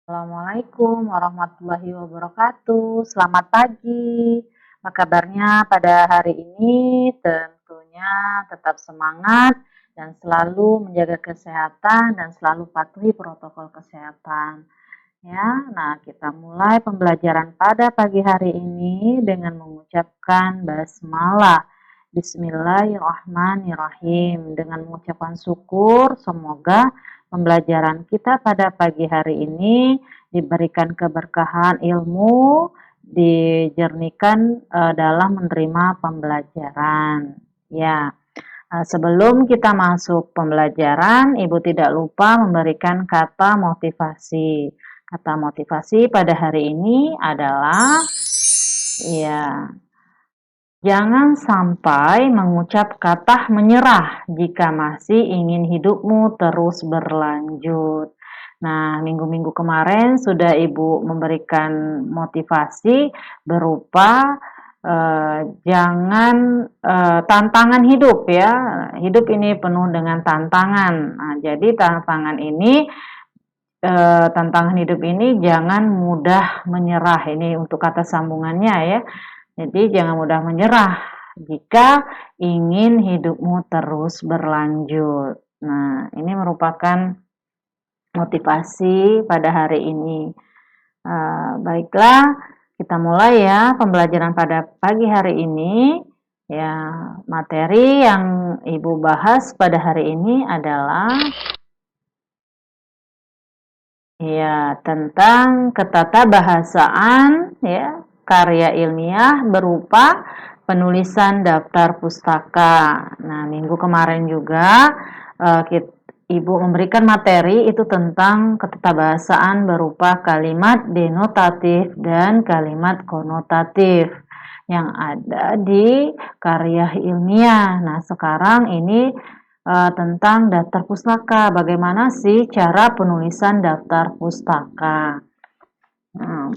Assalamualaikum warahmatullahi wabarakatuh. Selamat pagi. Apa kabarnya pada hari ini? Tentunya tetap semangat dan selalu menjaga kesehatan dan selalu patuhi protokol kesehatan. Ya, nah kita mulai pembelajaran pada pagi hari ini dengan mengucapkan basmalah. Bismillahirrahmanirrahim. Dengan mengucapkan syukur, semoga pembelajaran kita pada pagi hari ini diberikan keberkahan ilmu, dijernihkan dalam menerima pembelajaran. Ya, sebelum kita masuk pembelajaran, Ibu tidak lupa memberikan kata motivasi. Kata motivasi pada hari ini adalah ya, jangan sampai mengucap kata menyerah jika masih ingin hidupmu terus berlanjut. Nah, minggu-minggu kemarin sudah Ibu memberikan motivasi berupa jangan tantangan hidup ya. Hidup ini penuh dengan tantangan. Nah, jadi tantangan hidup ini jangan mudah menyerah. Ini untuk kata sambungannya ya. Jadi jangan mudah menyerah jika ingin hidupmu terus berlanjut. Nah, ini merupakan motivasi pada hari ini. Baiklah, kita mulai ya pembelajaran pada pagi hari ini. Ya, materi yang Ibu bahas pada hari ini adalah ya tentang ketatabahasaan ya, karya ilmiah berupa penulisan daftar pustaka. Nah, minggu kemarin juga Ibu memberikan materi itu tentang ketatabahasaan berupa kalimat denotatif dan kalimat konotatif yang ada di karya ilmiah. Nah, sekarang ini tentang daftar pustaka. Bagaimana sih cara penulisan daftar pustaka? Nah,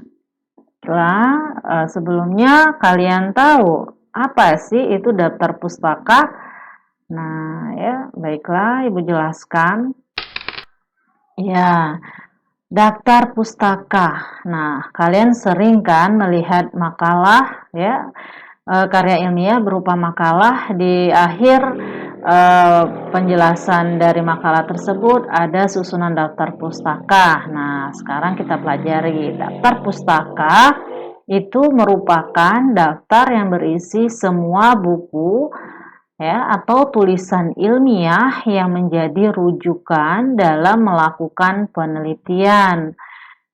sebelumnya kalian tahu apa sih itu daftar pustaka? Nah, ya, baiklah, Ibu jelaskan. Ya, daftar pustaka. Nah, kalian sering kan melihat makalah ya, karya ilmiah berupa makalah di akhir penjelasan dari makalah tersebut ada susunan daftar pustaka. Nah, sekarang kita pelajari daftar pustaka itu merupakan daftar yang berisi semua buku ya atau tulisan ilmiah yang menjadi rujukan dalam melakukan penelitian.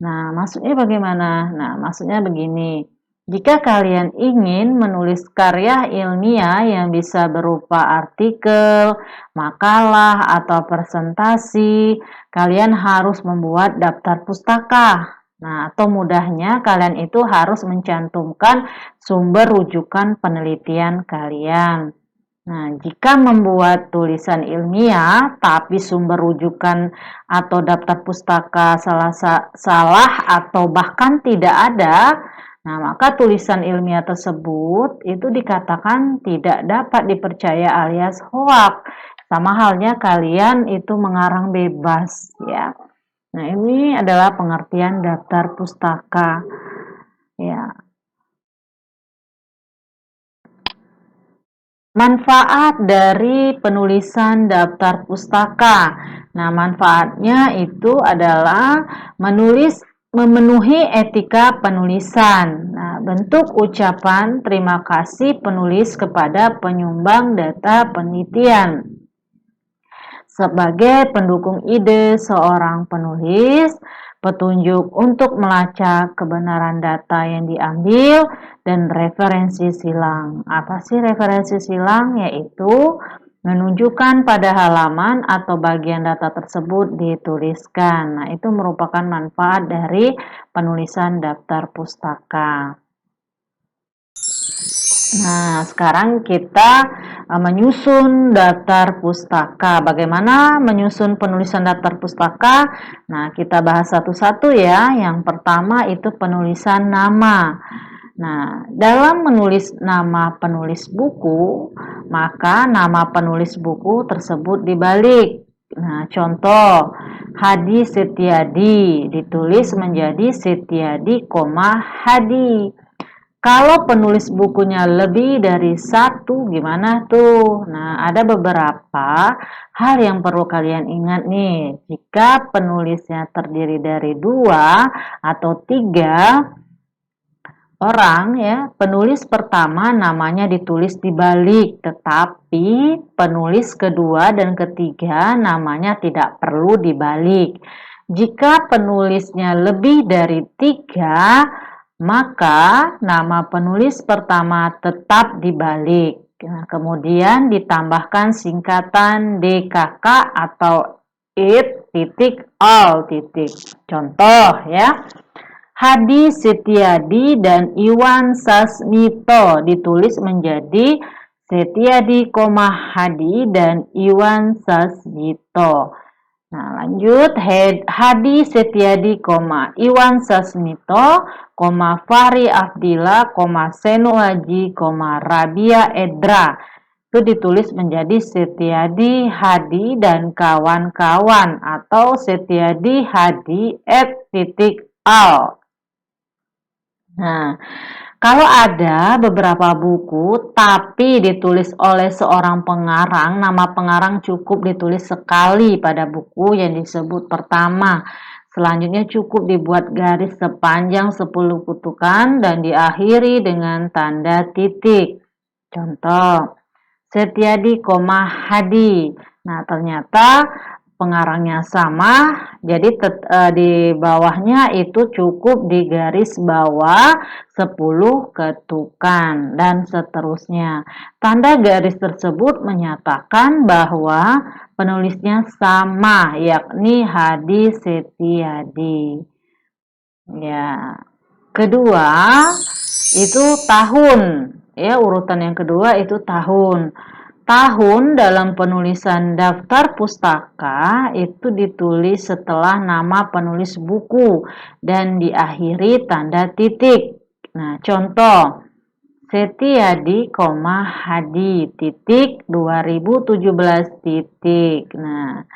Nah, maksudnya bagaimana? Nah, maksudnya begini. Jika kalian ingin menulis karya ilmiah yang bisa berupa artikel, makalah, atau presentasi, kalian harus membuat daftar pustaka. Nah, atau mudahnya kalian itu harus mencantumkan sumber rujukan penelitian kalian. Nah, jika membuat tulisan ilmiah tapi sumber rujukan atau daftar pustaka salah atau bahkan tidak ada, nah maka tulisan ilmiah tersebut itu dikatakan tidak dapat dipercaya alias hoax. Sama halnya kalian itu mengarang bebas ya. Nah, ini adalah pengertian daftar pustaka. Ya. Manfaat dari penulisan daftar pustaka. Nah, manfaatnya itu adalah memenuhi etika penulisan. Nah, bentuk ucapan terima kasih penulis kepada penyumbang data penelitian. Sebagai pendukung ide seorang penulis, petunjuk untuk melacak kebenaran data yang diambil, dan referensi silang. Apa sih referensi silang? Yaitu menunjukkan pada halaman atau bagian data tersebut dituliskan. Nah, itu merupakan manfaat dari penulisan daftar pustaka. Nah, sekarang kita menyusun daftar pustaka. Bagaimana menyusun penulisan daftar pustaka? Nah, kita bahas satu-satu ya. Yang pertama itu penulisan nama. Nah, dalam menulis nama penulis buku, maka nama penulis buku tersebut dibalik. Nah, contoh Hadi Setiadi ditulis menjadi Setiadi, Hadi. Kalau penulis bukunya lebih dari satu, gimana tuh? Nah, ada beberapa hal yang perlu kalian ingat nih. Jika penulisnya terdiri dari 2 atau 3 orang ya, penulis pertama namanya ditulis di balik, tetapi penulis kedua dan ketiga namanya tidak perlu dibalik. Jika penulisnya lebih dari 3, maka nama penulis pertama tetap dibalik. Nah, kemudian ditambahkan singkatan DKK atau it titik all titik. Contoh ya, Hadi Setiadi dan Iwan Sasmito ditulis menjadi Setiadi, Hadi dan Iwan Sasmito. Nah, lanjut Hadi Setiadi, Iwan Sasmito, Fahri Afdila, Seno Haji, Rabia Edra. Itu ditulis menjadi Setiadi, Hadi dan kawan-kawan atau Setiadi Hadi @al. Nah, kalau ada beberapa buku tapi ditulis oleh seorang pengarang, nama pengarang cukup ditulis sekali pada buku yang disebut pertama. Selanjutnya cukup dibuat garis sepanjang 10 kutukan dan diakhiri dengan tanda titik. Contoh, Setiadi, Hadi. Nah, ternyata pengarangnya sama, jadi di bawahnya itu cukup di garis bawah 10 ketukan dan seterusnya. Tanda garis tersebut menyatakan bahwa penulisnya sama, yakni Hadi Setiadi. Ya, kedua itu tahun. Ya, urutan yang kedua itu tahun. Tahun dalam penulisan daftar pustaka itu ditulis setelah nama penulis buku dan diakhiri tanda titik. Nah, contoh Setiadi, Hadi titik 2017 titik. Nah,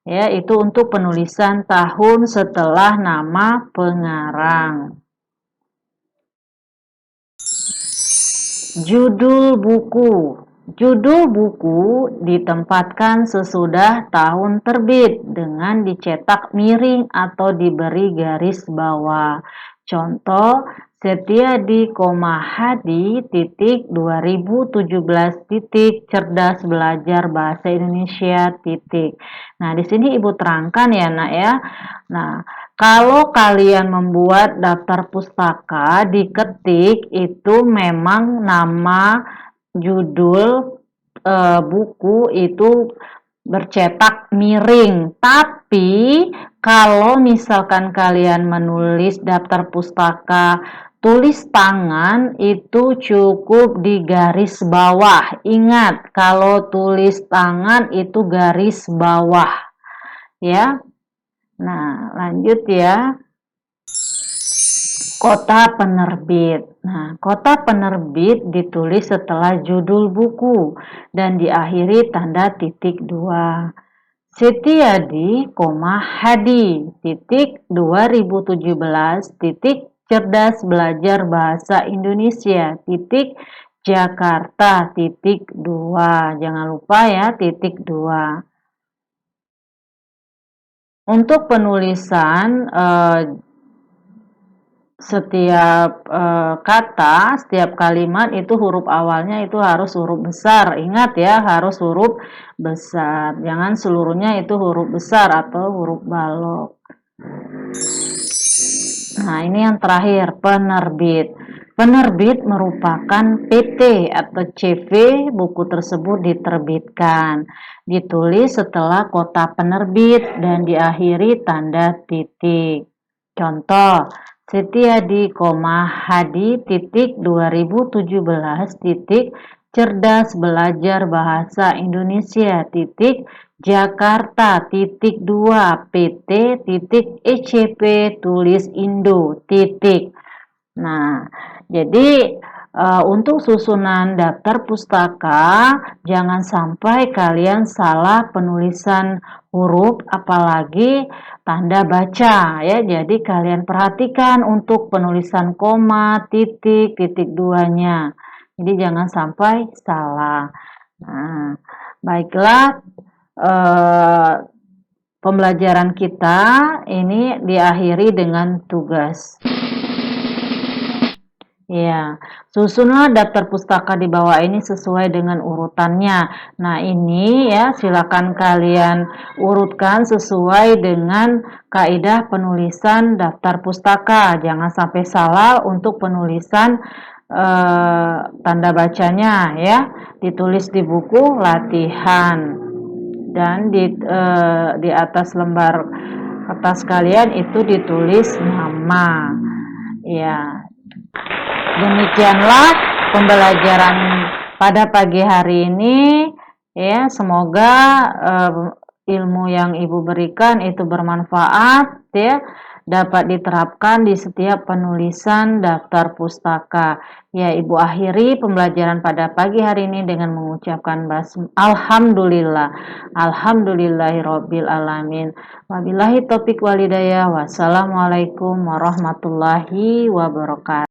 ya itu untuk penulisan tahun setelah nama pengarang. Judul buku. Judul buku ditempatkan sesudah tahun terbit dengan dicetak miring atau diberi garis bawah. Contoh, Setiadi, Hadi titik 2017 titik cerdas belajar bahasa Indonesia titik. Nah, di sini Ibu terangkan ya, Nak ya. Nah, kalau kalian membuat daftar pustaka, diketik itu memang nama judul buku itu bercetak miring. Tapi kalau misalkan kalian menulis daftar pustaka tulis tangan itu cukup di garis bawah. Ingat, kalau tulis tangan itu garis bawah. Ya. Nah, lanjut ya. Kota penerbit. Nah, kota penerbit ditulis setelah judul buku dan diakhiri tanda titik 2. Setiadi, Hadi, titik 2017, titik cerdas belajar bahasa Indonesia, titik Jakarta, titik 2. Jangan lupa ya, titik 2. Untuk penulisan setiap kata, setiap kalimat itu huruf awalnya itu harus huruf besar. Ingat ya, harus huruf besar. Jangan seluruhnya itu huruf besar atau huruf balok. Nah, ini yang terakhir, penerbit. Penerbit merupakan PT atau CV buku tersebut diterbitkan. Ditulis setelah kota penerbit dan diakhiri tanda titik. Contoh, Setiadi, Hadi titik 2017 titik cerdas belajar bahasa Indonesia titik Jakarta titik 2 PT titik ECP tulis Indo titik. Nah, jadi untuk susunan daftar pustaka, jangan sampai kalian salah penulisan huruf, apalagi tanda baca ya. Jadi kalian perhatikan untuk penulisan koma, titik, titik duanya. Jadi jangan sampai salah. Nah, baiklah, pembelajaran kita ini diakhiri dengan tugas. Ya, susunlah daftar pustaka di bawah ini sesuai dengan urutannya. Nah, ini ya silakan kalian urutkan sesuai dengan kaidah penulisan daftar pustaka. Jangan sampai salah untuk penulisan tanda bacanya ya. Ditulis di buku latihan dan di atas lembar kertas kalian itu ditulis nama. Ya. Demikianlah pembelajaran pada pagi hari ini ya, semoga ilmu yang Ibu berikan itu bermanfaat ya, dapat diterapkan di setiap penulisan daftar pustaka. Ya, Ibu akhiri pembelajaran pada pagi hari ini dengan mengucapkan alhamdulillah, alhamdulillahirabbil alamin. Wabillahi taufik walhidayah. Wassalamualaikum warahmatullahi wabarakatuh.